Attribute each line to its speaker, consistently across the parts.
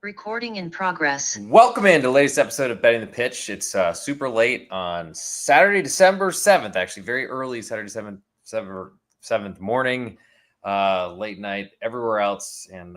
Speaker 1: Recording in progress.
Speaker 2: Welcome into the latest episode of Betting the Pitch. It's super late on Saturday, December 7th, actually very early Saturday, 7th morning, late night everywhere else, and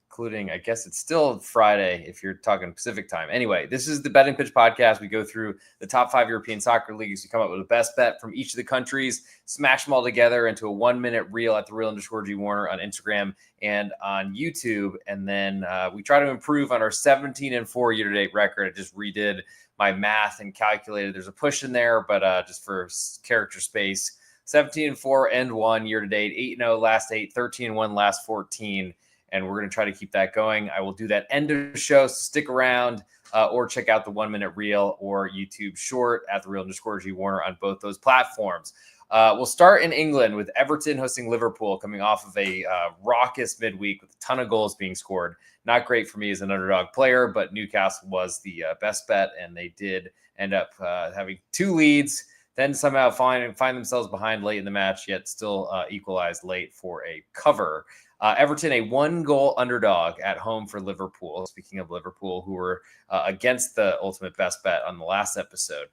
Speaker 2: including, I guess it's still Friday if you're talking Pacific time. Anyway, this is the Betting Pitch podcast. We go through the top 5 European soccer leagues. We come up with the best bet from each of the countries, smash them all together into a 1-minute reel at @the_Real_G Warner on Instagram and on YouTube. And then we try to improve on our 17-4 year-to-date record. I just redid my math and calculated there's a push in there, but just for character space, 17-4 and 1 year-to-date, 8-0 last 8, 13-1 last 14. And we're going to try to keep that going. I will do that end of the show, so stick around or check out the 1-minute reel or YouTube short at @the_Real_G Warner on both those platforms. We'll start in England with Everton hosting Liverpool, coming off of a raucous midweek with a ton of goals being scored. Not great for me as an underdog player, but Newcastle was the best bet, and they did end up having 2 leads, then somehow find themselves behind late in the match, yet still equalized late for a cover. Everton, a 1-goal underdog at home for Liverpool. Speaking of Liverpool, who were against the ultimate best bet on the last episode.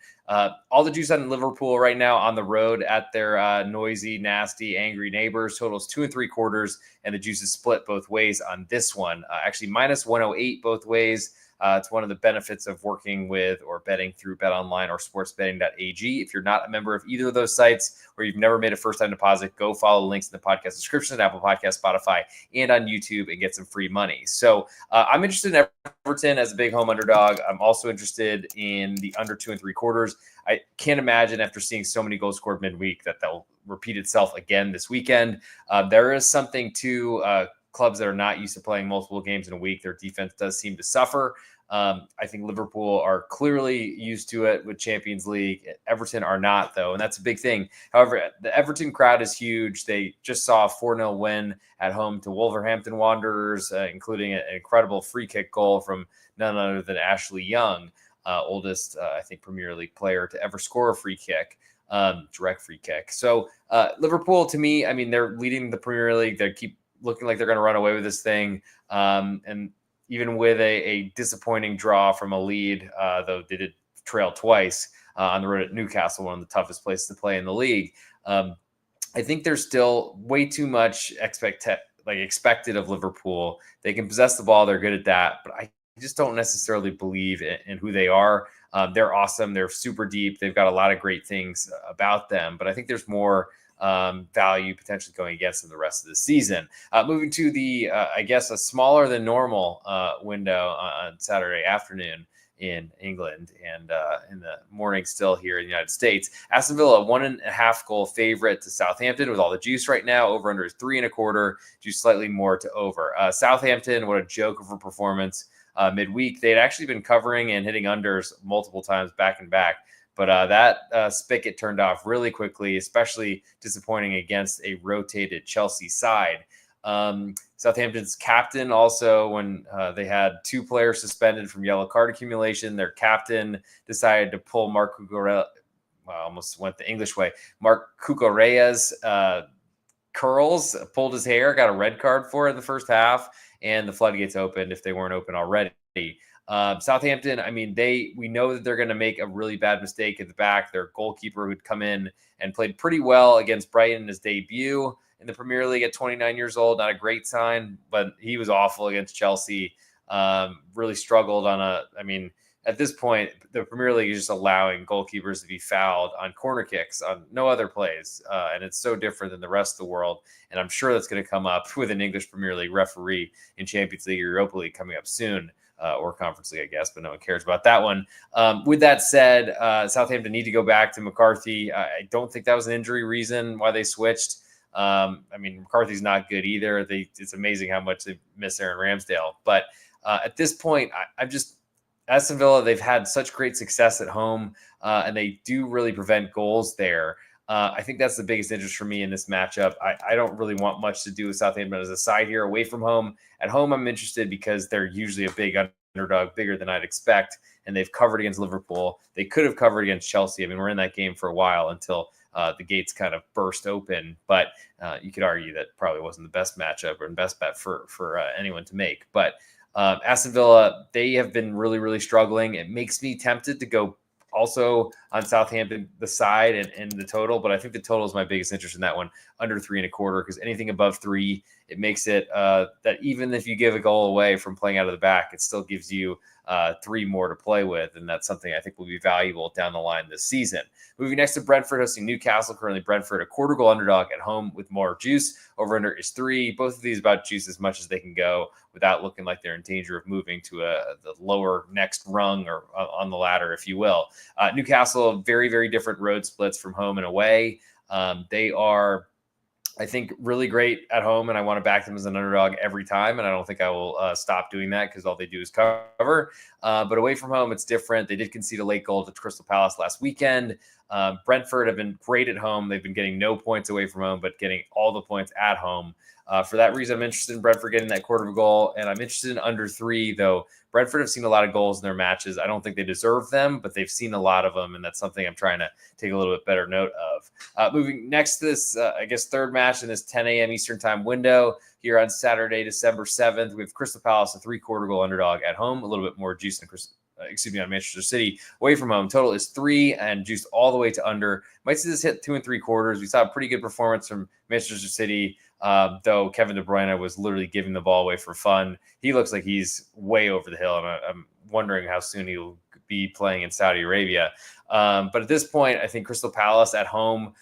Speaker 2: All the juice on Liverpool right now on the road at their noisy, nasty, angry neighbors. Totals 2 3/4, and the juice is split both ways on this one. Actually, minus 108 both ways. It's one of the benefits of working with or betting through BetOnline or SportsBetting.ag. If you're not a member of either of those sites or you've never made a first-time deposit, go follow the links in the podcast description at Apple Podcasts, Spotify, and on YouTube and get some free money. So I'm interested in Everton as a big home underdog. I'm also interested in the under 2 3/4. I can't imagine after seeing so many goals scored midweek that they'll repeat itself again this weekend. There is something to clubs that are not used to playing multiple games in a week. Their defense does seem to suffer. I think Liverpool are clearly used to it with Champions League. Everton are not, though, and that's a big thing. However, the Everton crowd is huge. They just saw a 4-0 win at home to Wolverhampton Wanderers, including an incredible free kick goal from none other than Ashley Young, oldest, I think, Premier League player to ever score a free kick. Direct free kick. So Liverpool, to me, I mean, they're leading the Premier League. They keep looking like they're going to run away with this thing. And even with a disappointing draw from a lead, though they did trail twice on the road at Newcastle, one of the toughest places to play in the league. I think there's still way too much expected of Liverpool. They can possess the ball. They're good at that. But I just don't necessarily believe in who they are. They're awesome. They're super deep. They've got a lot of great things about them. But I think there's more value potentially going against them the rest of the season. Moving to the, I guess, a smaller than normal window on Saturday afternoon in England and in the morning still here in the United States. Aston Villa, 1.5 goal favorite to Southampton with all the juice right now. Over under is 3.25, juice slightly more to over. Southampton, what a joke of a performance midweek. They had actually been covering and hitting unders multiple times back and back. But that spigot turned off really quickly, especially disappointing against a rotated Chelsea side. Southampton's captain also, when they had 2 players suspended from yellow card accumulation, their captain decided to pull Mark Cucurella. Well, I almost went the English way. Mark Cucurella's curls, pulled his hair, got a red card for it in the first half, and the floodgates opened if they weren't open already. Southampton, I mean, we know that they're going to make a really bad mistake at the back. Their goalkeeper who'd come in and played pretty well against Brighton in his debut in the Premier League at 29 years old. Not a great sign, but he was awful against Chelsea. Really struggled at this point, the Premier League is just allowing goalkeepers to be fouled on corner kicks on no other plays. And it's so different than the rest of the world. And I'm sure that's going to come up with an English Premier League referee in Champions League or Europa League coming up soon. Or Conference League, I guess, but no one cares about that one. With that said, Southampton need to go back to McCarthy. I don't think that was an injury reason why they switched. McCarthy's not good either. It's amazing how much they miss Aaron Ramsdale. But at this point, I'm just Aston Villa, they've had such great success at home, and they do really prevent goals there. I think that's the biggest interest for me in this matchup. I don't really want much to do with Southampton as a side here away from home. At home, I'm interested because they're usually a big underdog, bigger than I'd expect, and they've covered against Liverpool. They could have covered against Chelsea. I mean, we're in that game for a while until the gates kind of burst open. But you could argue that probably wasn't the best matchup or the best bet for anyone to make. But Aston Villa, they have been really, really struggling. It makes me tempted to go also on Southampton, the side and the total, but I think the total is my biggest interest in that one, under 3.25, because anything above 3, it makes it that even if you give a goal away from playing out of the back, it still gives you 3 more to play with, and that's something I think will be valuable down the line this season. Moving next to Brentford hosting Newcastle. Currently Brentford a quarter goal underdog at home with more juice. Over under is 3. Both of these about juice as much as they can go without looking like they're in danger of moving to the lower next rung or on the ladder, if you will. Newcastle, very, very different road splits from home and away. They are, I think, really great at home, and I want to back them as an underdog every time, and I don't think I will stop doing that because all they do is cover. But away from home, it's different. They did concede a late goal to Crystal Palace last weekend. Brentford have been great at home. They've been getting no points away from home, but getting all the points at home. For that reason, I'm interested in Brentford getting that quarter of a goal, and I'm interested in under 3, though. Brentford have seen a lot of goals in their matches. I don't think they deserve them, but they've seen a lot of them, and that's something I'm trying to take a little bit better note of. Moving next to this, I guess, third match in this 10 a.m. Eastern time window here on Saturday, December 7th. We have Crystal Palace, a 3/4 goal underdog at home, a little bit more juice than on Manchester City. Away from home, total is 3 and juiced all the way to under. Might see this hit 2 3/4. We saw a pretty good performance from Manchester City, though Kevin De Bruyne was literally giving the ball away for fun. He looks like he's way over the hill, and I'm wondering how soon he'll be playing in Saudi Arabia. But at this point, I think Crystal Palace at home,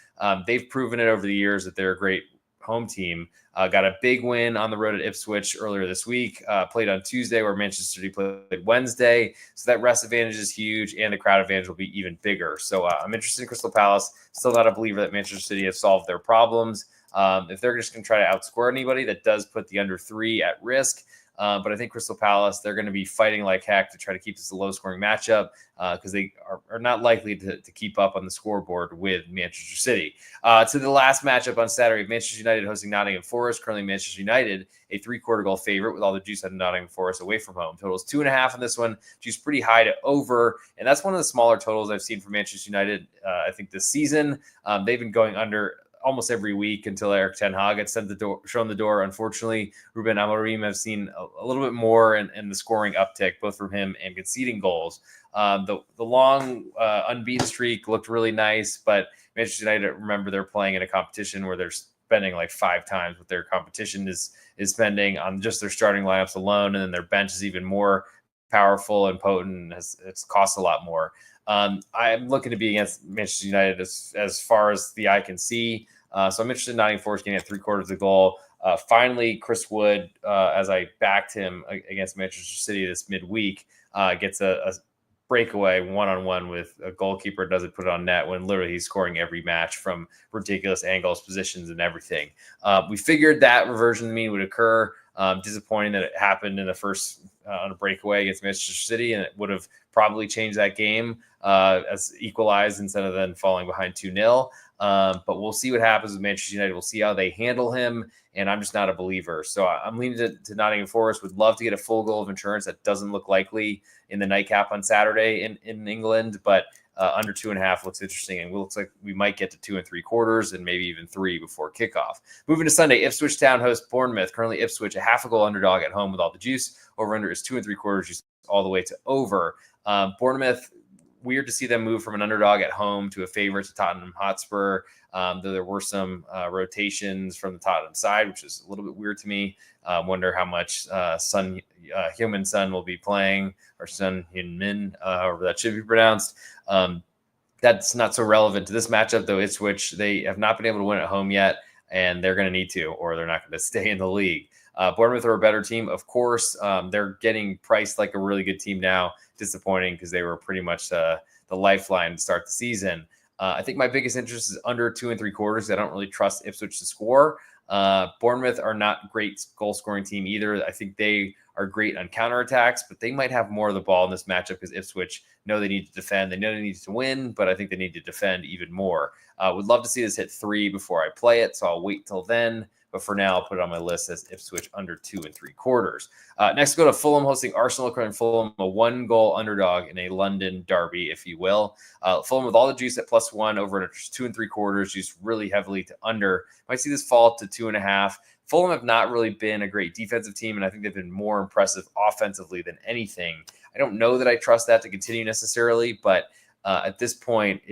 Speaker 2: they've proven it over the years that they're a great home team. Got a big win on the road at Ipswich earlier this week. Played on Tuesday, where Manchester City played Wednesday. So that rest advantage is huge, and the crowd advantage will be even bigger. So I'm interested in Crystal Palace. Still not a believer that Manchester City has solved their problems. If they're just going to try to outscore anybody, that does put the under 3 at risk. But I think Crystal Palace, they're going to be fighting like heck to try to keep this a low-scoring matchup because they are not likely to keep up on the scoreboard with Manchester City. To the last matchup on Saturday, Manchester United hosting Nottingham Forest. Currently, Manchester United, a 3/4 goal favorite with all the juice on Nottingham Forest away from home. Totals 2.5 on this one. Juice pretty high to over, and that's one of the smaller totals I've seen from Manchester United, I think, this season. They've been going under almost every week until Eric Ten Hag had shown the door. Unfortunately, Ruben Amorim have seen a little bit more in the scoring uptick, both from him and conceding goals. The long unbeaten streak looked really nice, but Manchester United, remember, they're playing in a competition where they're spending like 5 times what their competition is spending on just their starting lineups alone, and then their bench is even more powerful and potent. It's cost a lot more. I'm looking to be against Manchester United as far as the eye can see. So I'm interested in Nottingham Forest getting at 3/4 of the goal. Finally, Chris Wood, as I backed him against Manchester City this midweek, gets a breakaway one-on-one with a goalkeeper, doesn't put it on net when literally he's scoring every match from ridiculous angles, positions, and everything. We figured that reversion to the mean would occur. Disappointing that it happened in the first on a breakaway against Manchester City, and it would have probably changed that game as equalized instead of then falling behind 2-0. But we'll see what happens with Manchester United. We'll see how they handle him, and I'm just not a believer. So I'm leaning to Nottingham Forest. Would love to get a full goal of insurance. That doesn't look likely in the nightcap on Saturday in England, but under 2.5 looks interesting, and it looks like we might get to 2 3/4 and maybe even 3 before kickoff. Moving to Sunday, Ipswich Town hosts Bournemouth. Currently, Ipswich a 1/2 goal underdog at home with all the juice. Over under is 2 3/4 juice all the way to over. Bournemouth, weird to see them move from an underdog at home to a favorite to Tottenham Hotspur. Though there were some rotations from the Tottenham side, which is a little bit weird to me. Wonder how much Heung-min Son will be playing, or Son Heung-min, however that should be pronounced. That's not so relevant to this matchup, though. Ipswich, they have not been able to win at home yet, and they're going to need to, or they're not going to stay in the league. Bournemouth are a better team, of course. They're getting priced like a really good team now. Disappointing because they were pretty much the lifeline to start the season. I think my biggest interest is under 2 3/4. I don't really trust Ipswich to score. Bournemouth are not great goal scoring team either. I think they are great on counterattacks, but they might have more of the ball in this matchup because Ipswich know they need to defend. They know they need to win, but I think they need to defend even more. Would love to see this hit 3 before I play it, so I'll wait till then. But for now, I'll put it on my list as Ipswich under 2 3/4. Next, go to Fulham hosting Arsenal. Currently, Fulham a 1-goal underdog in a London derby, if you will. Fulham with all the juice at +1 over 2 3/4. Juice really heavily to under. Might see this fall to 2.5. Fulham have not really been a great defensive team, and I think they've been more impressive offensively than anything. I don't know that I trust that to continue necessarily, but at this point,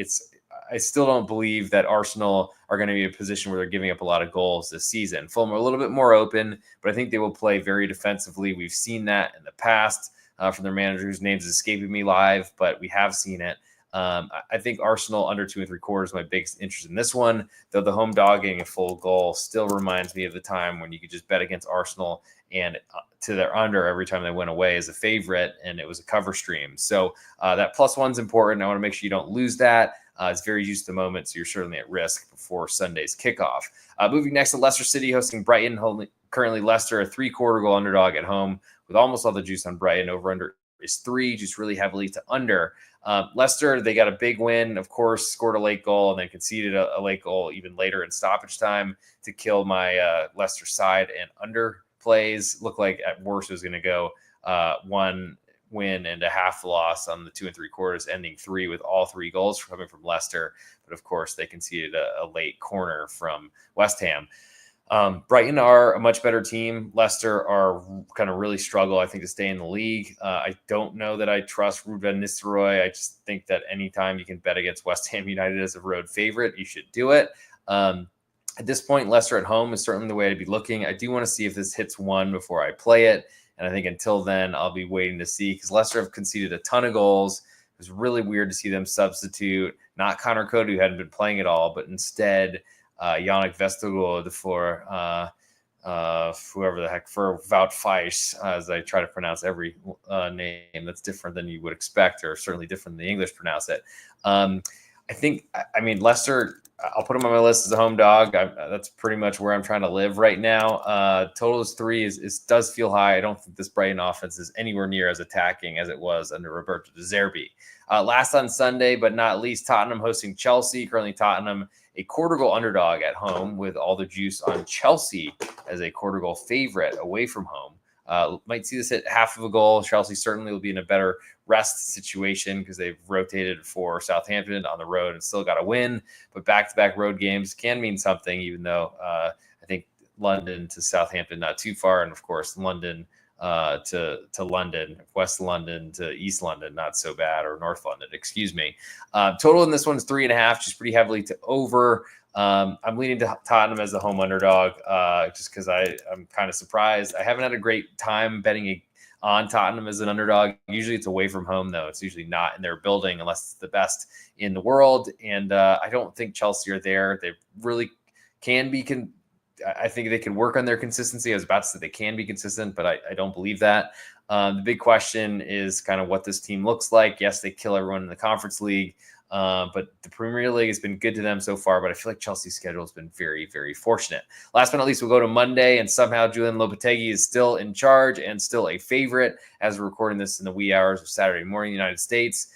Speaker 2: I still don't believe that Arsenal are going to be in a position where they're giving up a lot of goals this season. Fulham are a little bit more open, but I think they will play very defensively. We've seen that in the past from their manager, whose name is escaping me live, but we have seen it. I think Arsenal under 2.75 is my biggest interest in this one, though the home dog getting a full goal still reminds me of the time when you could just bet against Arsenal and to their under every time they went away as a favorite, and it was a cover stream. So that +1's important. I want to make sure you don't lose that. It's very used to the moment, so you're certainly at risk before Sunday's kickoff. Moving next to Leicester City hosting Brighton. Currently, Leicester a 3/4 goal underdog at home with almost all the juice on Brighton. Over/under is 3, juice really heavily to under. Leicester, they got a big win, of course, scored a late goal and then conceded a late goal even later in stoppage time to kill my Leicester side, and under plays look like at worst it was going to go 1 win and a half loss on the 2 3/4, ending 3 with all 3 goals coming from Leicester. But of course, they conceded a late corner from West Ham. Brighton are a much better team. Leicester are kind of really struggle, I think, to stay in the league. I don't know that I trust Ruud van Nistelrooy. I just think that anytime you can bet against West Ham United as a road favorite, you should do it. At this point, Leicester at home is certainly the way to be looking. I do want to see if this hits 1 before I play it. And I think until then, I'll be waiting to see, because Leicester have conceded a ton of goals. It was really weird to see them substitute, not Connor Cody, who hadn't been playing at all, but instead Yannick Vestergaard for whoever the heck, for Wout Faes, as I try to pronounce every name that's different than you would expect, or certainly different than the English pronounce it. I mean, Leicester, I'll put them on my list as a home dog. That's pretty much where I'm trying to live right now. Total is 3 does feel high. I don't think this Brighton offense is anywhere near as attacking as it was under Roberto De Zerbi. Last on Sunday, but not least, Tottenham hosting Chelsea. Currently Tottenham a quarter goal underdog at home, with all the juice on Chelsea as a quarter goal favorite away from home. Might see this hit half of a goal. Chelsea certainly will be in a better rest situation because they've rotated for Southampton on the road and still got to win. But back-to-back road games can mean something, even though I think London to Southampton not too far, and of course London to London, West London to East London, not so bad, or North London, excuse me. Total in this one's 3.5, just pretty heavily to over. I'm leaning to Tottenham as the home underdog, just because I'm kind of surprised. I haven't had a great time betting on Tottenham as an underdog. Usually it's away from home, though. It's usually not in their building unless it's the best in the world. And I don't think Chelsea are there. They really can be. I think they can work on their consistency. I was about to say they can be consistent, but I don't believe that. The big question is kind of what this team looks like. Yes, they kill everyone in the Conference League. But the Premier League has been good to them so far, but I feel like Chelsea's schedule has been very, very fortunate. Last but not least, we'll go to Monday, and somehow Julian Lopetegui is still in charge and still a favorite as we're recording this in the wee hours of Saturday morning in the United States.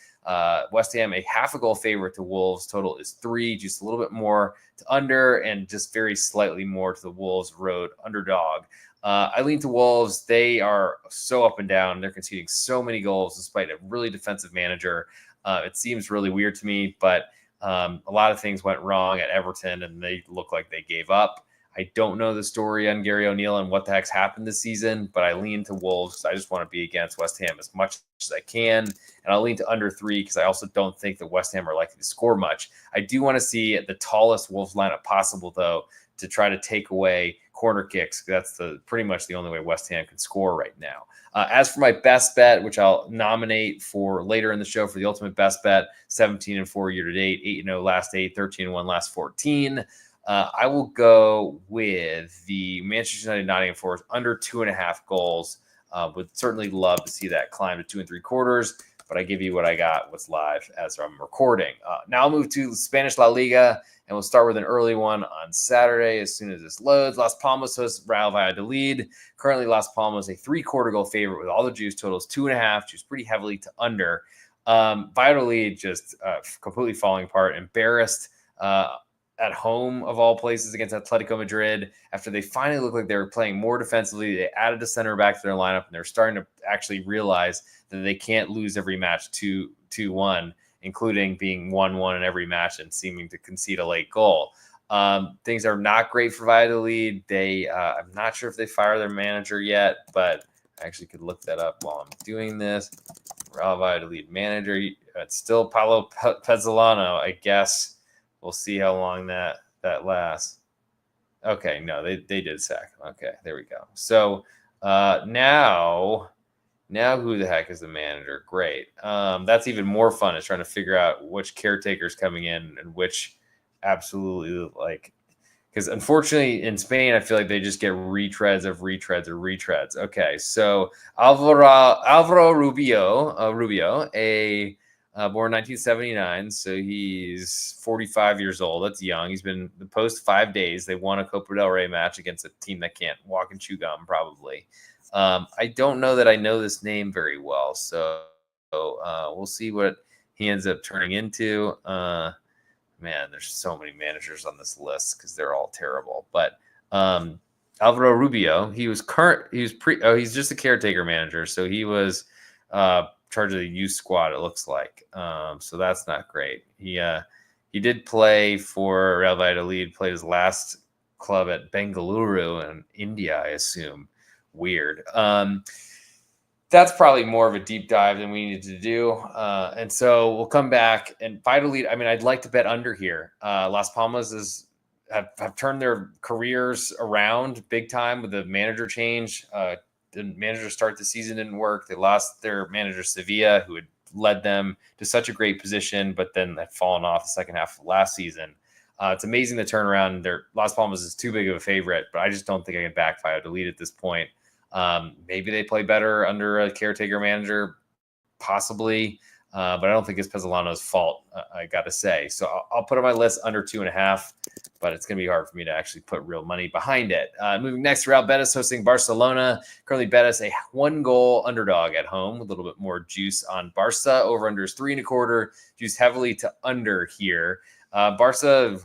Speaker 2: West Ham, a half a goal favorite to Wolves. Total is 3, just a little bit more to under, and just very slightly more to the Wolves road underdog. I lean to Wolves. They are so up and down. They're conceding so many goals despite a really defensive manager. It seems really weird to me, but a lot of things went wrong at Everton, and they look like they gave up. I don't know the story on Gary O'Neill and what the heck's happened this season, but I lean to Wolves. I just want to be against West Ham as much as I can, and I'll lean to under 3 because I also don't think that West Ham are likely to score much. I do want to see the tallest Wolves lineup possible, though, to try to take away corner kicks. That's pretty much the only way West Ham can score right now. As for my best bet, which I'll nominate for later in the show for the ultimate best bet, 17-4 year to date, 8-0 last 8, 13-1 last 14. I will go with the Manchester United Nottingham Forest under 2.5 goals. Would certainly love to see that climb to 2 3/4, but I give you what I got, what's live as I'm recording. Now I'll move to Spanish La Liga, and we'll start with an early one on Saturday as soon as this loads. Las Palmas hosts Real Valladolid. Currently, Las Palmas a 3/4 goal favorite with all the juice. Totals 2.5, juice pretty heavily to under. Valladolid just completely falling apart, embarrassed at home of all places against Atletico Madrid after they finally looked like they were playing more defensively. They added a center back to their lineup, and they're starting to actually realize that they can't lose every match 2-1, including being 1-1 in every match and seeming to concede a late goal. Things are not great for Valladolid. I'm not sure if they fire their manager yet, but I actually could look that up while I'm doing this. Real Valladolid manager. It's still Paulo Pezzolano, I guess. We'll see how long that lasts. Okay, no, they did sack him. Okay, there we go. So now who the heck is the manager? Great. That's even more fun, is trying to figure out which caretaker's coming in and which absolutely, like, because unfortunately in Spain, I feel like they just get retreads of retreads or retreads. Okay, so Alvaro Rubio, born 1979, so he's 45 years old. That's young. He's been the post 5 days. They won a Copa del Rey match against a team that can't walk and chew gum, probably. I don't know that I know this name very well, so we'll see what he ends up turning into. Man, there's so many managers on this list because they're all terrible. But Alvaro Rubio, he's just a caretaker manager, so he was charge of the youth squad, it looks like. So that's not great. He did play for Real Valladolid, played his last club at Bengaluru in India, I assume. Weird. That's probably more of a deep dive than we needed to do. And so we'll come back. And Valladolid, I mean, I'd like to bet under here. Las Palmas have turned their careers around big time with the manager change. The manager start the season didn't work. They lost their manager Sevilla, who had led them to such a great position, but then had fallen off the second half of last season. It's amazing the turnaround. Las Palmas is too big of a favorite, but I just don't think I can back Valladolid at this point. Maybe they play better under a caretaker manager, possibly, but I don't think it's Pezzolano's fault, I got to say. So I'll put on my list under 2.5, but it's going to be hard for me to actually put real money behind it. Moving next, Real Betis hosting Barcelona. Currently, Betis a 1-goal underdog at home with a little bit more juice on Barca. Over-under is 3.25. Juice heavily to under here. Barca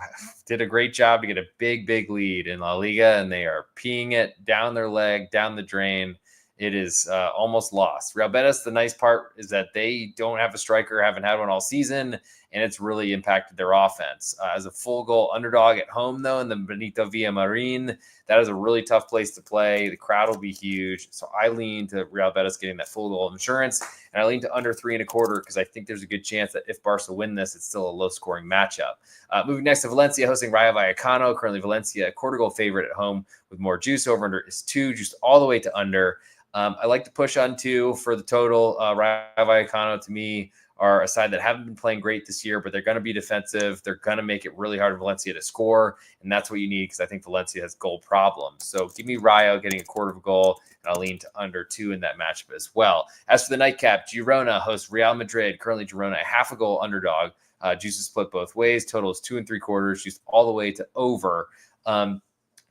Speaker 2: did a great job to get a big lead in La Liga, and they are peeing it down their leg, down the drain. It is almost lost. Real Betis, the nice part is that they don't have a striker, haven't had one all season, and it's really impacted their offense. As a full goal underdog at home, though, in the Benito Villamarín, that is a really tough place to play. The crowd will be huge. So I lean to Real Betis getting that full goal insurance, and I lean to under 3.25 because I think there's a good chance that if Barca win this, it's still a low-scoring matchup. Moving next to Valencia hosting Rayo Vallecano. Currently, Valencia a quarter-goal favorite at home with more juice. Over-under is 2, just all the way to under. I like to push on 2 for the total. Rayo Vallecano, to me, are a side that haven't been playing great this year, but they're going to be defensive. They're going to make it really hard for Valencia to score, and that's what you need because I think Valencia has goal problems. So give me Rayo getting a quarter of a goal, and I'll lean to under 2 in that matchup as well. As for the nightcap, Girona hosts Real Madrid. Currently, Girona a half a goal underdog. Juice is split both ways. Total is 2.75. Juice all the way to over.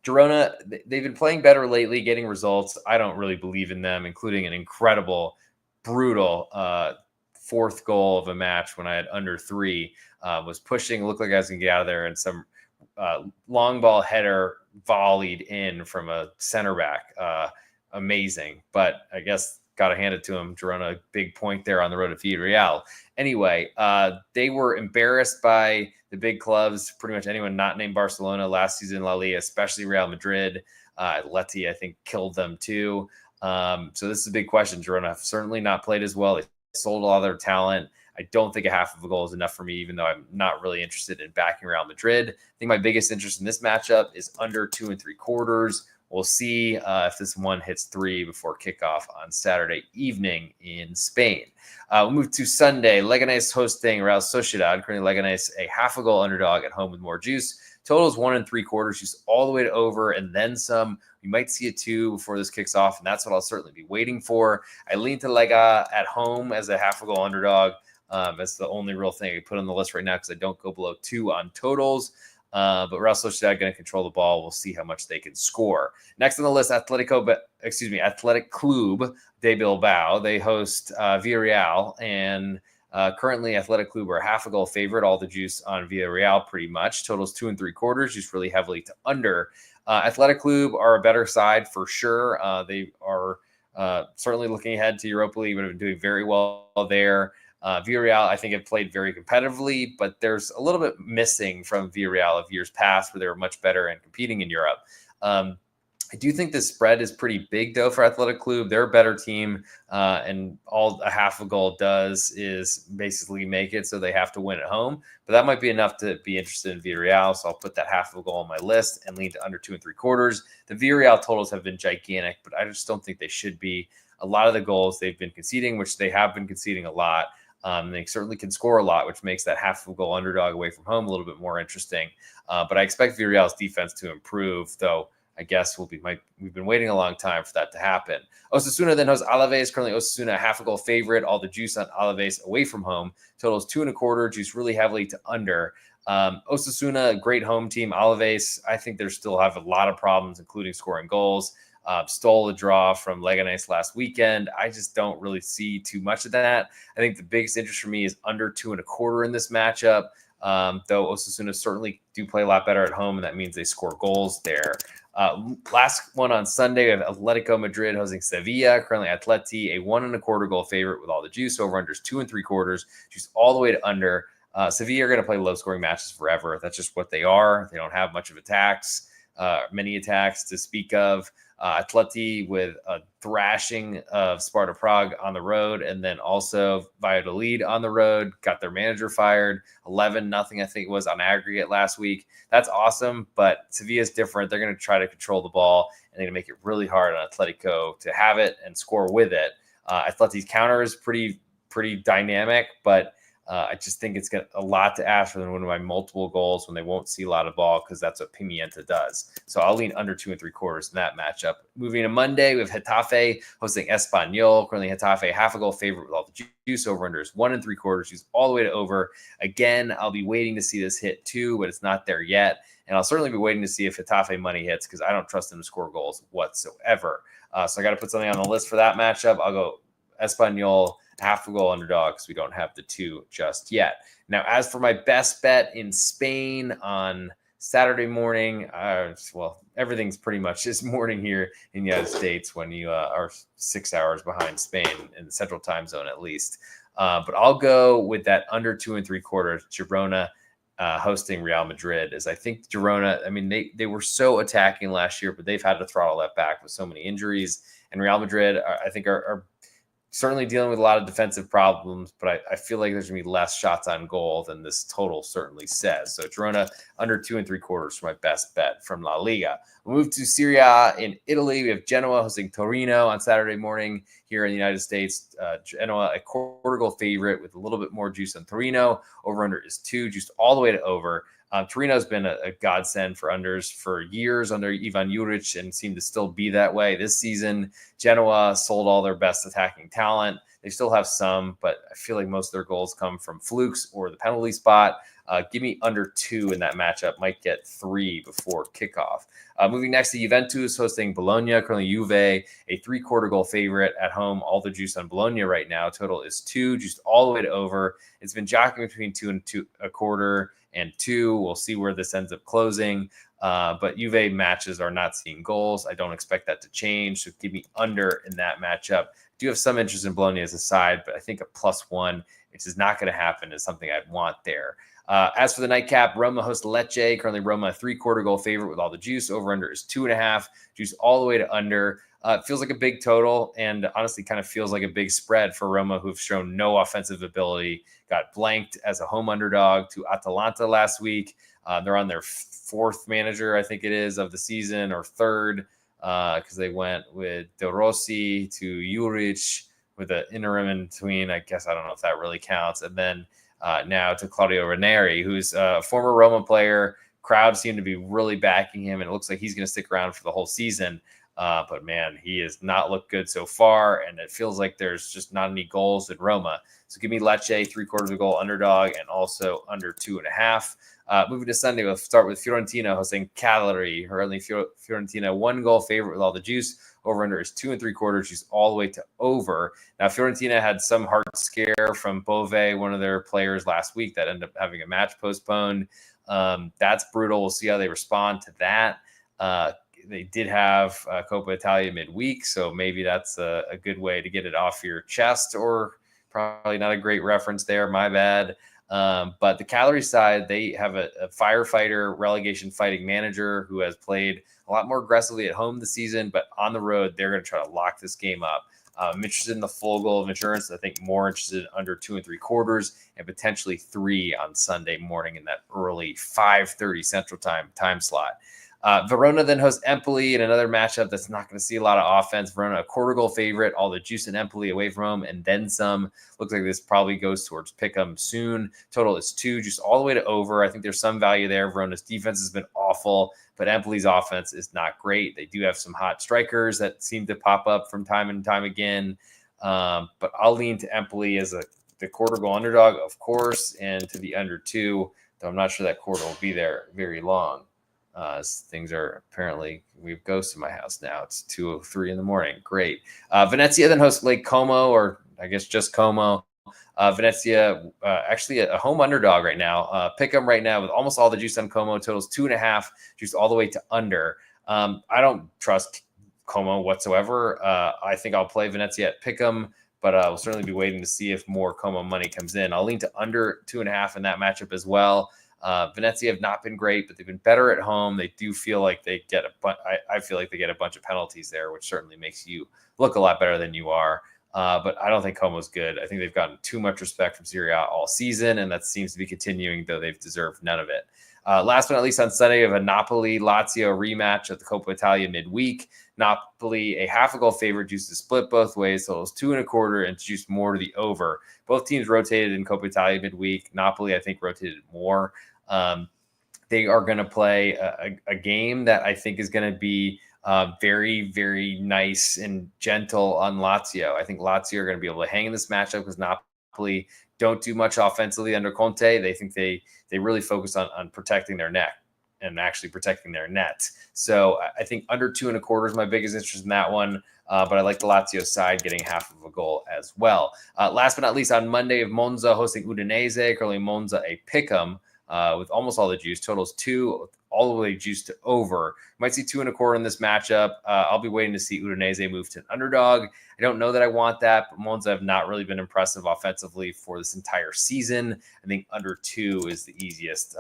Speaker 2: Girona, they've been playing better lately, getting results. I don't really believe in them, including an incredible, brutal fourth goal of a match when I had under 3. Was pushing, looked like I was going to get out of there, and some long ball header volleyed in from a center back. Amazing. But I guess got to hand it to him. Girona, big point there on the road to Villarreal. Anyway, they were embarrassed by the big clubs, pretty much anyone not named Barcelona last season in La Liga, especially Real Madrid. Atleti, I think, killed them too. So this is a big question. Girona have certainly not played as well. They sold a lot of their talent. I don't think a half of a goal is enough for me, even though I'm not really interested in backing Real Madrid. I think my biggest interest in this matchup is under 2.75. We'll see if this one hits 3 before kickoff on Saturday evening in Spain. We'll move to Sunday. Leganés hosting Real Sociedad. Currently, Leganés a half a goal underdog at home with more juice. Total is 1.75. Juice all the way to over and then some. We might see a 2 before this kicks off, and that's what I'll certainly be waiting for. I lean to Lega at home as a half a goal underdog. That's the only real thing I put on the list right now because I don't go below 2 on totals. But Real Sociedad going to control the ball. We'll see how much they can score. Next on the list, Athletic Club de Bilbao. They host Villarreal, and currently Athletic Club are half a goal favorite. All the juice on Villarreal pretty much. Totals 2.75. Juice really heavily to under. Athletic Club are a better side for sure. They are certainly looking ahead to Europa League, but have been doing very well there. Villarreal, I think, have played very competitively, but there's a little bit missing from Villarreal of years past where they were much better and competing in Europe. I do think the spread is pretty big, though, for Athletic Club. They're a better team, and all a half a goal does is basically make it so they have to win at home. But that might be enough to be interested in Villarreal, so I'll put that half of a goal on my list and lean to under 2.75. The Villarreal totals have been gigantic, but I just don't think they should be. A lot of the goals they've been conceding, which they have been conceding a lot, they certainly can score a lot, which makes that half of a goal underdog away from home a little bit more interesting. But I expect Villarreal's defense to improve, though. I guess we've been waiting a long time for that to happen. Osasuna then hosts Alaves. Currently, Osasuna half a goal favorite. All the juice on Alaves away from home. Total is 2.25. Juice really heavily to under. Osasuna, great home team. Alaves, I think they still have a lot of problems, including scoring goals. Stole a draw from Leganés last weekend. I just don't really see too much of that. I think the biggest interest for me is under 2.25 in this matchup. Though Osasuna certainly do play a lot better at home, and that means they score goals there. Last one on Sunday, we have Atletico Madrid hosting Sevilla. Currently, Atleti, a 1.25 goal favorite with all the juice. Over under is 2.75. Juice all the way to under. Sevilla are going to play low scoring matches forever. That's just what they are. They don't have much of attacks, many attacks to speak of. Atleti with a thrashing of Sparta Prague on the road, and then also Valladolid on the road. Got their manager fired. 11-0, I think it was, on aggregate last week. That's awesome, but Sevilla is different. They're going to try to control the ball, and they're going to make it really hard on Atletico to have it and score with it. Atleti's counter is pretty dynamic, but I just think it's got a lot to ask for them to win by multiple goals when they won't see a lot of ball, because that's what Pimienta does. So I'll lean under 2.75 in that matchup. Moving to Monday, we have Getafe hosting Espanyol. Currently, Getafe half a goal favorite with all the juice. Over under is 1.75. Juice all the way to over. Again, I'll be waiting to see this hit too, but it's not there yet. And I'll certainly be waiting to see if Getafe money hits, because I don't trust them to score goals whatsoever. So I got to put something on the list for that matchup. I'll go Espanyol half a goal underdog, because we don't have the two just yet. Now, as for my best bet in Spain on Saturday morning, well, everything's pretty much this morning here in the United States when you are 6 hours behind Spain in the central time zone at least. But I'll go with that under 2.75. Girona hosting Real Madrid, as I think Girona, I mean, they were so attacking last year, but they've had to throttle that back with so many injuries. And Real Madrid, I think, are certainly dealing with a lot of defensive problems, but I feel like there's going to be less shots on goal than this total certainly says. So Girona under 2.75 for my best bet from La Liga. We'll move to Serie A in Italy. We have Genoa hosting Torino on Saturday morning here in the United States. Genoa, a quarter goal favorite with a little bit more juice on Torino. Over under is 2, juiced all the way to over. Torino's been a godsend for unders for years under Ivan Juric and seemed to still be that way this season. Genoa sold all their best attacking talent. They still have some, but I feel like most of their goals come from flukes or the penalty spot. Give me under 2 in that matchup. Might get 3 before kickoff. Moving next to Juventus hosting Bologna. Currently Juve, a 3/4 goal favorite at home. All the juice on Bologna right now. Total is 2, just all the way to over. It's been jockeying between 2.25 and 2. We'll see where this ends up closing. But Juve matches are not seeing goals. I don't expect that to change. So give me under in that matchup. I do have some interest in Bologna as a side, but I think a +1, which is not going to happen, is something I'd want there. As for the nightcap, Roma hosts Lecce. Currently Roma, a 3/4 goal favorite with all the juice. Over under is 2.5. Juice all the way to under. It feels like a big total, and honestly kind of feels like a big spread for Roma, who've shown no offensive ability. Got blanked as a home underdog to Atalanta last week. They're on their 4th manager, I think it is, of the season, or 3rd, because they went with De Rossi to Juric with an interim in between. I guess I don't know if that really counts. And then now to Claudio Ranieri, who's a former Roma player. Crowds seem to be really backing him, and it looks like he's going to stick around for the whole season. But man, he has not looked good so far, and it feels like there's just not any goals in Roma. So give me Lecce, 3/4 goal underdog, and also under 2.5. Moving to Sunday, we'll start with Fiorentina hosting Cagliari. Currently, Fiorentina 1 goal favorite with all the juice. Over under is 2.75. She's all the way to over. Now, Fiorentina had some heart scare from Bove, one of their players, last week that ended up having a match postponed. That's brutal. We'll see how they respond to that. They did have Coppa Italia midweek, so maybe that's a good way to get it off your chest, or Probably not a great reference there. My bad. But the Calorie side, they have a firefighter, relegation fighting manager who has played a lot more aggressively at home this season, but on the road, they're going to try to lock this game up. I'm interested in the full goal of insurance. I think more interested in under 2 3/4 and potentially 3 on Sunday morning in that early 5:30 Central time slot. Verona then hosts Empoli in another matchup that's not going to see a lot of offense. Verona, a quarter goal favorite, all the juice in Empoli away from home, and then some. Looks like this probably goes towards pick'em soon. Total is 2, just all the way to over. I think there's some value there. Verona's defense has been awful, but Empoli's offense is not great. They do have some hot strikers that seem to pop up from time and time again. But I'll lean to Empoli as the quarter goal underdog, of course, and to the under 2, though I'm not sure that quarter will be there very long. Things are apparently, we have ghosts in my house now. It's 2:03 in the morning. Great. Venezia then hosts Lake Como, or I guess just Como. Venezia, actually a home underdog right now. Pick them right now with almost all the juice on Como. Totals 2.5, juice all the way to under. I don't trust Como whatsoever. I think I'll play Venezia at pick 'em, but we'll certainly be waiting to see if more Como money comes in. I'll lean to under 2.5 in that matchup as well. Venezia have not been great, but they've been better at home. They do feel like they get I feel like they get a bunch of penalties there, which certainly makes you look a lot better than you are. But I don't think Como's good. I think they've gotten too much respect from Serie A all season, and that seems to be continuing, though they've deserved none of it. Last but not least, on Sunday, we have a Napoli-Lazio rematch at the Coppa Italia midweek. Napoli, a half a goal favorite, juiced to split both ways, so it was 2 1/4 and juiced more to the over. Both teams rotated in Coppa Italia midweek. Napoli, I think, rotated more. They are going to play a game that I think is going to be very, very nice and gentle on Lazio. I think Lazio are going to be able to hang in this matchup because Napoli don't do much offensively under Conte. They think they really focus on protecting their neck and actually protecting their net. So I think under 2 1/4 is my biggest interest in that one. But I like the Lazio side getting half of a goal as well. Last but not least, on Monday, of Monza hosting Udinese, currently Monza a pick'em with almost all the juice. Totals 2, all the way juiced to over. Might see 2 1/4 in this matchup. I'll be waiting to see Udinese move to an underdog. I don't know that I want that, but Monza have not really been impressive offensively for this entire season. I think under 2 is the easiest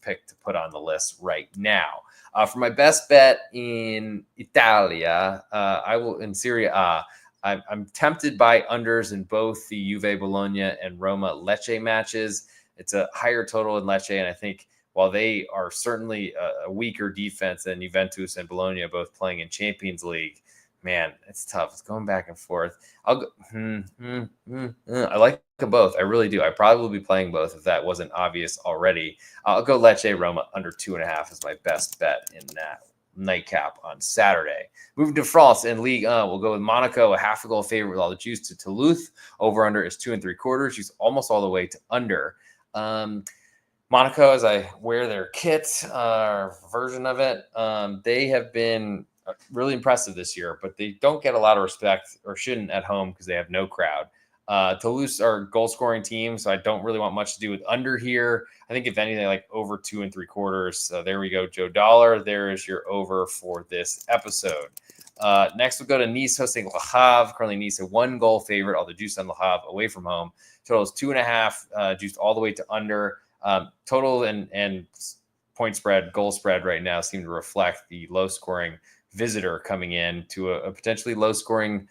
Speaker 2: pick to put on the list right now. For my best bet in Italia, I will in Serie A. I'm tempted by unders in both the Juve Bologna and Roma Lecce matches. It's a higher total in Lecce, and I think while they are certainly a weaker defense than Juventus and Bologna, both playing in Champions League, man, it's tough. It's going back and forth. I'll go. I like them both. I really do. I probably will be playing both if that wasn't obvious already. I'll go Lecce Roma under 2.5 is my best bet in that nightcap on Saturday. Moving to France in Ligue 1, we'll go with Monaco, a half a goal favorite with all the juice to Toulouse. Over under is 2 3/4. She's almost all the way to under. Monaco, as I wear their kit version of it, they have been really impressive this year, but they don't get a lot of respect, or shouldn't, at home because they have no crowd. Toulouse are a goal-scoring team, so I don't really want much to do with under here. I think if anything, like over 2 3/4. So there we go, Joe Dollar. There is your over for this episode. Next, we'll go to Nice hosting Le Havre. Currently, Nice a 1 goal favorite. All the juice on Le Havre away from home. Total is 2.5, juiced all the way to under. Total and point spread, goal spread right now seem to reflect the low-scoring visitor coming in to a potentially low-scoring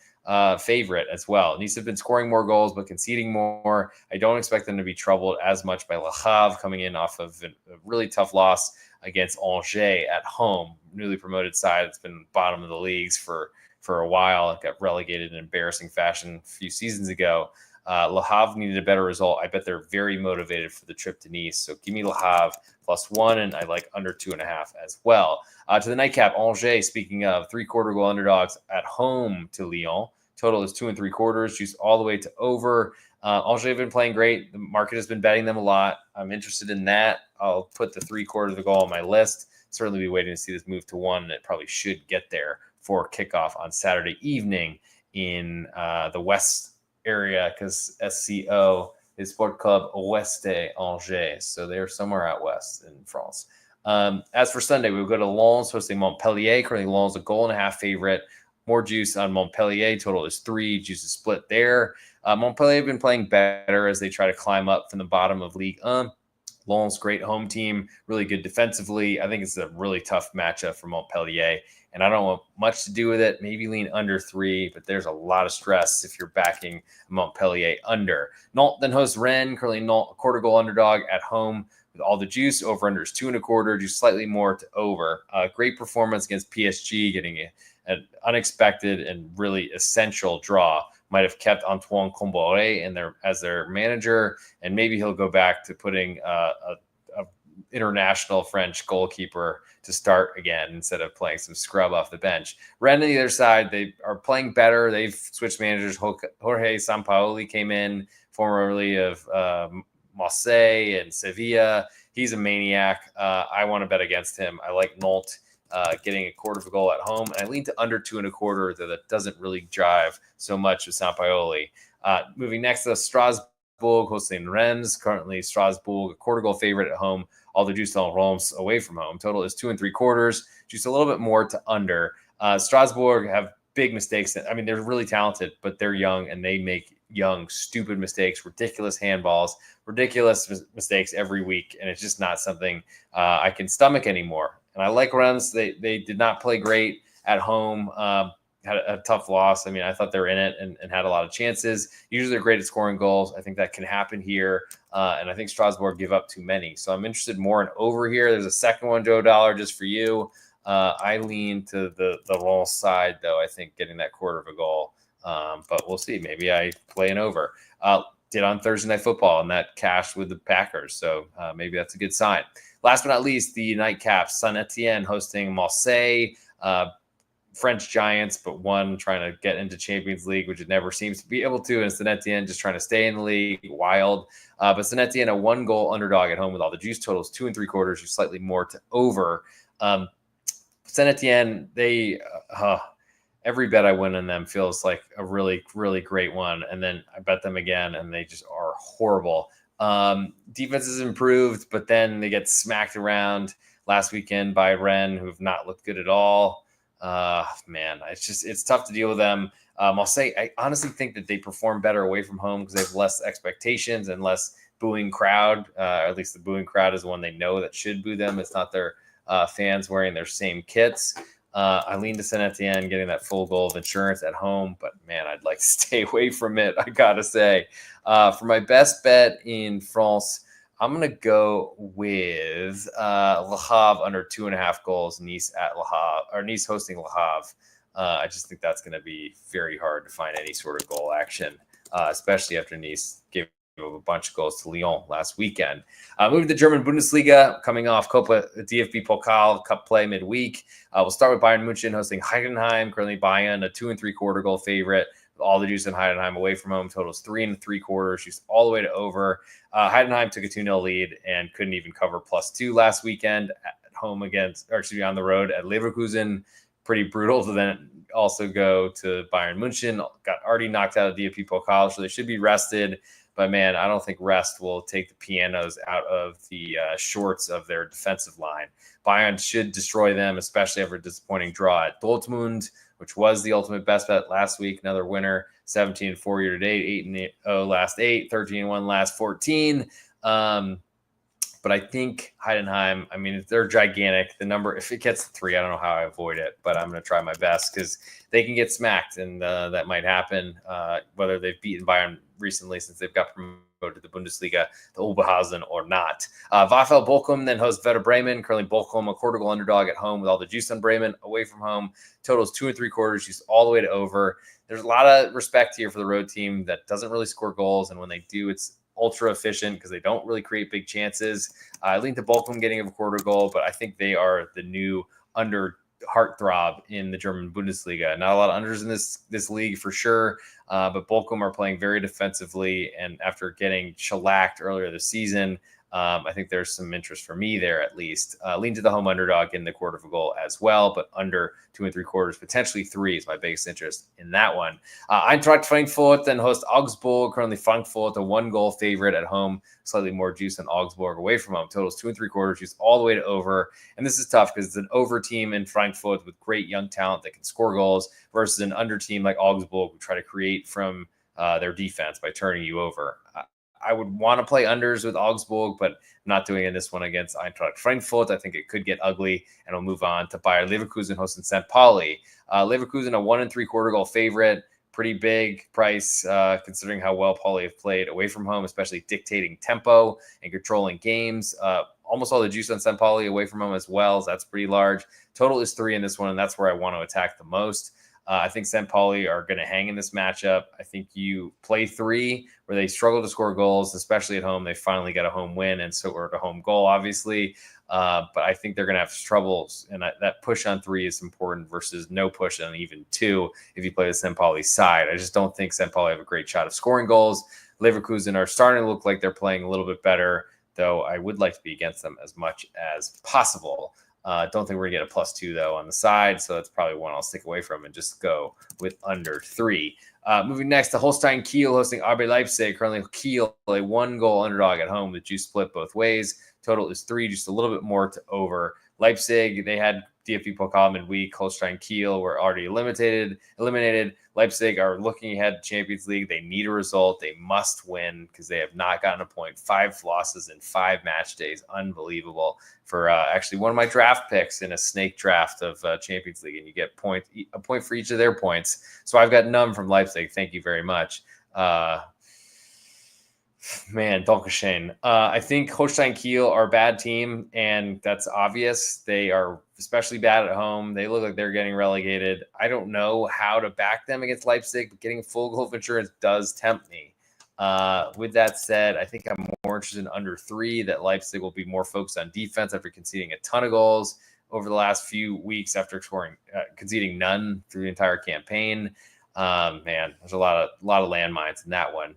Speaker 2: favorite as well. Nice have been scoring more goals but conceding more. I don't expect them to be troubled as much by Le Havre coming in off of a really tough loss against Angers at home. Newly promoted side that's been bottom of the leagues for a while. It got relegated in embarrassing fashion a few seasons ago. Le Havre needed a better result. I bet they're very motivated for the trip to Nice. So give me Le Havre +1, and I like under 2.5 as well. To the nightcap, Angers, speaking of 3/4 goal underdogs at home to Lyon. Total is 2 3/4, juice all the way to over. Angers have been playing great. The market has been betting them a lot. I'm interested in that. I'll put the 3/4 of the goal on my list. Certainly be waiting to see this move to 1, and it probably should get there for kickoff on Saturday evening in the West area, because SCO is Sport Club Oueste Angers, so they're somewhere out west in France. As for Sunday, we'll go to Lens hosting Montpellier. Currently, Lens a 1.5 goal favorite. more juice on Montpellier. Total is 3. Juice is split there. Montpellier have been playing better as they try to climb up from the bottom of Ligue 1. Lens, great home team, really good defensively. I think it's a really tough matchup for Montpellier, and I don't want much to do with it. Maybe lean under 3, but there's a lot of stress if you're backing Montpellier under. Nantes then hosts Rennes. Currently, Nantes a quarter goal underdog at home with all the juice. Over under is 2.25. Juice slightly more to over. Great performance against PSG, getting an unexpected and really essential draw. Might have kept Antoine Comboiré as their manager, and maybe he'll go back to putting a international French goalkeeper to start again instead of playing some scrub off the bench. Rennes on the other side, they are playing better. They've switched managers. Jorge Sampaoli came in, formerly of Marseille and Sevilla. He's a maniac. I want to bet against him. I like Nantes getting a quarter of a goal at home. And I lean to under 2.25, though that doesn't really drive so much with Sampaoli. Moving next to Strasbourg, hosting Rennes. Currently, Strasbourg, a quarter goal favorite at home. All the juice on Reims away from home. Total is 2.75. Just a little bit more to under. Strasbourg have big mistakes. I mean, they're really talented, but they're young, and they make young, stupid mistakes, ridiculous handballs, ridiculous mistakes every week. And it's just not something I can stomach anymore. And I like Rennes. They did not play great at home. Had a tough loss. I mean, I thought they were in it and had a lot of chances. Usually they're great at scoring goals. I think that can happen here. And I think Strasbourg give up too many. So I'm interested more in over here. There's a second one, Joe Dollar, just for you. I lean to the Lens side, though. I think getting that quarter of a goal. But we'll see. Maybe I play an over. Did on Thursday Night Football, and that cashed with the Packers. So maybe that's a good sign. Last but not least, the nightcaps. Saint-Etienne hosting Marseille. French giants, but one trying to get into Champions League, which it never seems to be able to. And Saint-Etienne just trying to stay in the league. Wild. But Saint-Etienne, a 1-goal underdog at home with all the juice totals, 2.75. You're slightly more to over. Saint-Etienne, every bet I win on them feels like a really, really great one. And then I bet them again, and they just are horrible. Defense has improved, but then they get smacked around last weekend by Rennes, who have not looked good at all. Man, it's tough to deal with them. I'll say, I honestly think that they perform better away from home because they have less expectations and less booing crowd. At least the booing crowd is the one they know that should boo them. It's not their fans wearing their same kits. I lean to Saint-Etienne getting that full goal of insurance at home, but man, I'd like to stay away from it, I gotta say. For my best bet in France, I'm going to go with Le Havre under 2.5 goals, Nice at Le Havre, or Nice hosting Le Havre. I just think that's going to be very hard to find any sort of goal action, especially after Nice gave a bunch of goals to Lyon last weekend. Moving to the German Bundesliga, coming off Copa DFB Pokal Cup play midweek. We'll start with Bayern München hosting Heidenheim. Currently Bayern, a 2.75 goal favorite. All the juice in Heidenheim away from home totals 3.75. She's all the way to over. Heidenheim took a 2-0 lead and couldn't even cover +2 last weekend at home on the road at Leverkusen. Pretty brutal to then also go to Bayern München. Got already knocked out of DFB Pokal, so they should be rested. But man, I don't think rest will take the pianos out of the shorts of their defensive line. Bayern should destroy them, especially after a disappointing draw at Dortmund, which was the ultimate best bet last week. Another winner, 17-4 year to date, 8-0 last 8, 13-1 last 14. But I think Heidenheim, I mean, they're gigantic. The number, if it gets to 3, I don't know how I avoid it, but I'm going to try my best because they can get smacked, and that might happen, whether they've beaten Bayern recently since they've got promoted to the Bundesliga, the Oberhausen, or not. VfL Bochum then hosts Werder Bremen. Currently Bochum, a quarter goal underdog at home with all the juice on Bremen. Away from home, totals 2.75, juice all the way to over. There's a lot of respect here for the road team that doesn't really score goals, and when they do, it's ultra efficient because they don't really create big chances. I lean to Bochum getting a quarter goal, but I think they are the new under heartthrob in the German Bundesliga. Not a lot of unders in this league for sure, but Bochum are playing very defensively, and after getting shellacked earlier this season, I think there's some interest for me there at least. Lean to the home underdog in the quarter of a goal as well, but under 2 3/4, potentially 3 is my biggest interest in that one. Eintracht Frankfurt then host Augsburg. Currently Frankfurt, a 1-goal favorite at home, slightly more juice than Augsburg away from home. Totals 2 3/4, juice all the way to over. And this is tough because it's an over team in Frankfurt with great young talent that can score goals versus an under team like Augsburg who try to create from their defense by turning you over. I would want to play unders with Augsburg, but I'm not doing it in this one against Eintracht Frankfurt. I think it could get ugly, and we'll move on to Bayer Leverkusen hosting St. Pauli. Leverkusen, a 1 3/4 goal favorite. Pretty big price considering how well Pauli have played away from home, especially dictating tempo and controlling games. Almost all the juice on St. Pauli away from home as well, so that's pretty large. Total is 3 in this one, and that's where I want to attack the most. I think St. Pauli are going to hang in this matchup. I think you play 3 where they struggle to score goals, especially at home. They finally got a home win and so or a home goal, obviously. But I think they're going to have troubles, and that push on 3 is important versus no push on even 2 if you play the St. Pauli side. I just don't think St. Pauli have a great shot of scoring goals. Leverkusen are starting to look like they're playing a little bit better, though I would like to be against them as much as possible. Don't think we're going to get a +2, though, on the side, so that's probably one I'll stick away from and just go with under 3. Moving next to Holstein Kiel hosting RB Leipzig. Currently, Kiel, a 1-goal underdog at home with juice split both ways. Total is 3, just a little bit more to over. Leipzig, they had DFB Pokal midweek. Holstein Kiel were already eliminated. Leipzig are looking ahead to Champions League. They need a result. They must win because they have not gotten a point. 5 losses in 5 match days. Unbelievable for actually one of my draft picks in a snake draft of Champions League. And you get a point for each of their points. So I've got none from Leipzig. Thank you very much. Man, Dankeschön. I think Holstein Kiel are a bad team, and that's obvious. They are especially bad at home. They look like they're getting relegated. I don't know how to back them against Leipzig, but getting a full goal of insurance does tempt me. With that said, I think I'm more interested in under 3, that Leipzig will be more focused on defense after conceding a ton of goals over the last few weeks after conceding none through the entire campaign. Man, there's a lot of landmines in that one.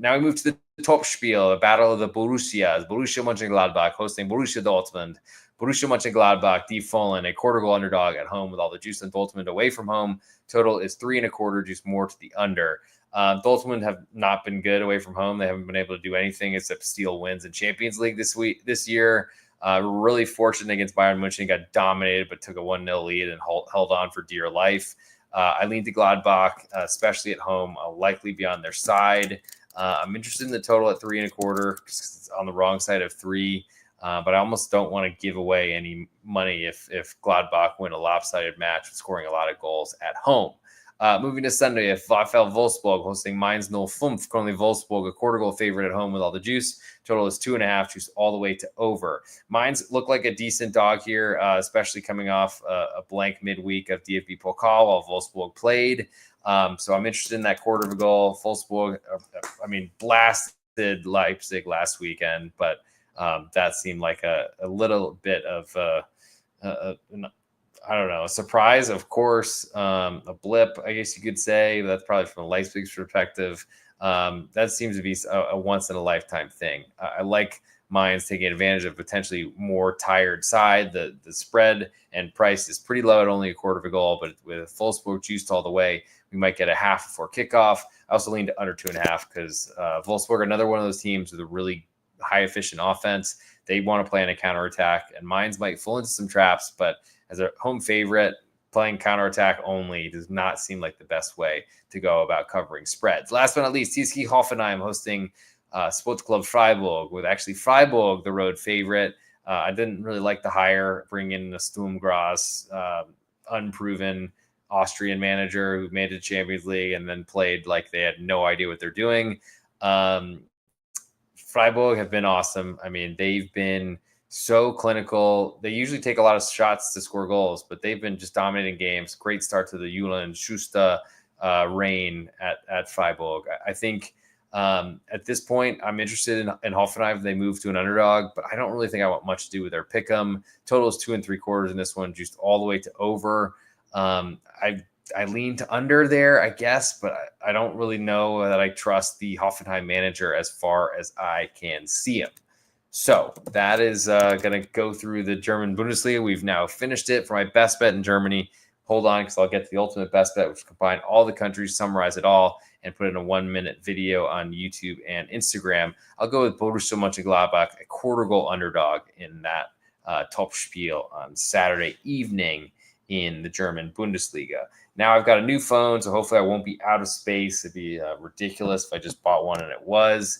Speaker 2: Now we move to the Topspiel, a battle of the Borussias. Borussia Mönchengladbach hosting Borussia Dortmund. Borussia Mönchengladbach, die Fohlen, a quarter-goal underdog at home with all the juice on Dortmund away from home. Total is 3 1/4, juice more to the under. Dortmund have not been good away from home. They haven't been able to do anything except steal wins in Champions League this year. Really fortunate against Bayern München, got dominated, but took a 1-0 lead and held on for dear life. I lean to Gladbach, especially at home. I'll likely be on their side. I'm interested in the total at 3 1/4 because it's on the wrong side of 3. But I almost don't want to give away any money if Gladbach win a lopsided match with scoring a lot of goals at home. Moving to Sunday, VfL Wolfsburg hosting Mainz 05. Currently Wolfsburg, a quarter-goal favorite at home with all the juice. Total is 2.5, juice all the way to over. Mainz look like a decent dog here, especially coming off a blank midweek of DFB Pokal while Wolfsburg played. So I'm interested in that quarter of a goal. Wolfsburg, blasted Leipzig last weekend, but that seemed like a little bit of a surprise, of course, a blip, I guess you could say. But that's probably from Leipzig's perspective. That seems to be a once-in-a-lifetime thing. I like Mainz taking advantage of potentially more tired side. The spread and price is pretty low at only a quarter of a goal, but with Wolfsburg juiced all the way, we might get a half before kickoff. I also lean to under 2.5 because Wolfsburg are another one of those teams with a really high efficient offense. They want to play on a counterattack, and Mainz might fall into some traps, but as a home favorite, playing counterattack only does not seem like the best way to go about covering spreads. Last but not least, TSG Hoffenheim hosting Sports Club Freiburg, with actually Freiburg the road favorite. I didn't really like the hire, bring in the Sturm Graz, unproven Austrian manager who made the Champions League and then played like they had no idea what they're doing. Freiburg have been awesome. I mean, they've been so clinical. They usually take a lot of shots to score goals, but they've been just dominating games. Great start to the Julian Schuster reign at Freiburg. I think at this point, I'm interested in Hoffenheim. They move to an underdog, but I don't really think I want much to do with their pick'em. Total is 2 3/4 in this one, just all the way to over. I lean to under there, I guess, but I don't really know that I trust the Hoffenheim manager as far as I can see him. So that is going to go through the German Bundesliga. We've now finished it for my best bet in Germany. Hold on, because I'll get to the ultimate best bet, which combine all the countries, summarize it all, and put in a 1-minute video on YouTube and Instagram. I'll go with Borussia Mönchengladbach, a quarter goal underdog in that top spiel on Saturday evening in the German Bundesliga. Now I've got a new phone, so hopefully I won't be out of space. It'd be ridiculous if I just bought one and it was.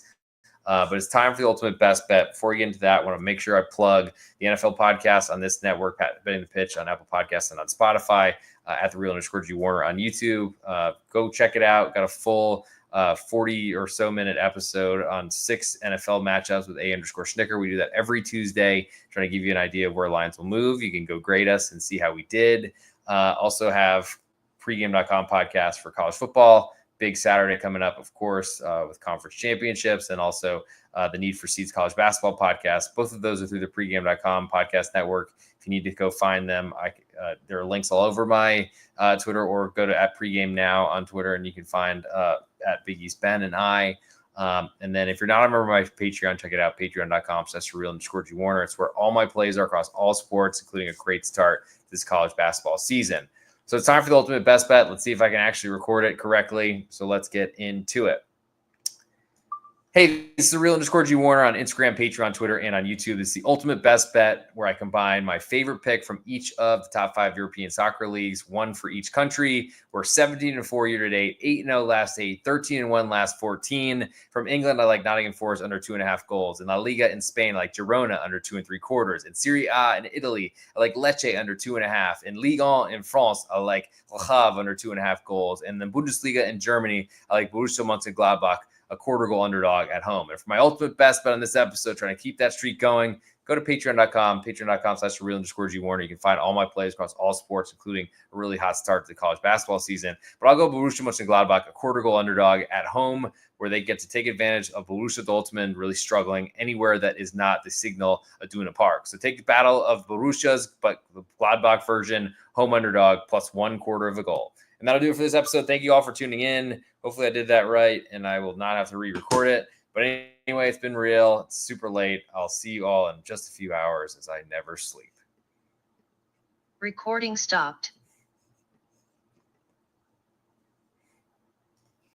Speaker 2: But it's time for the ultimate best bet. Before we get into that, I want to make sure I plug the NFL podcast on this network, Betting the Pitch on Apple Podcasts and on Spotify, at the @Real_G Warner on YouTube. Go check it out. Got a full 40 or so minute episode on 6 NFL matchups with _Schnicker. We do that every Tuesday, trying to give you an idea of where lines will move. You can go grade us and see how we did. Also have pregame.com podcast for college football. Big Saturday coming up, of course, with conference championships, and also the Need for Seeds college basketball podcast. Both of those are through the pregame.com podcast network. If you need to go find them, there are links all over my Twitter, or go to @pregame now on Twitter, and you can find at Big East Ben and I. And then if you're not a member of my Patreon, check it out, patreon.com/real_G Warner. It's where all my plays are across all sports, including a great start this college basketball season. So it's time for the ultimate best bet. Let's see if I can actually record it correctly. So let's get into it. Hey, this is the Real_G Warner on Instagram, Patreon, Twitter, and on YouTube. This is the ultimate best bet, where I combine my favorite pick from each of the top 5 European soccer leagues, one for each country. We're 17-4 year to date, 8-0 last 8, 13-1 last 14. From England, I like Nottingham Forest under 2.5 goals. In La Liga in Spain, I like Girona under 2 3/4. In Serie A in Italy, I like Lecce under 2.5. In Ligue 1 in France, I like Le Havre under 2.5 goals. And then Bundesliga in Germany, I like Borussia Mönchengladbach, a quarter goal underdog at home. And for my ultimate best bet on this episode, trying to keep that streak going, go to patreon.com/real_G Warner. You can find all my plays across all sports, including a really hot start to the college basketball season. But I'll go Borussia Mönchengladbach, a quarter goal underdog at home, where they get to take advantage of Borussia Dortmund really struggling anywhere that is not the Signal Iduna Park. So take the battle of Borussia's, but the Gladbach version, home underdog, plus 1/4 of a goal. And that'll do it for this episode. Thank you all for tuning in. Hopefully I did that right, and I will not have to re-record it. But anyway, it's been real. It's super late. I'll see you all in just a few hours, as I never sleep.
Speaker 1: Recording stopped.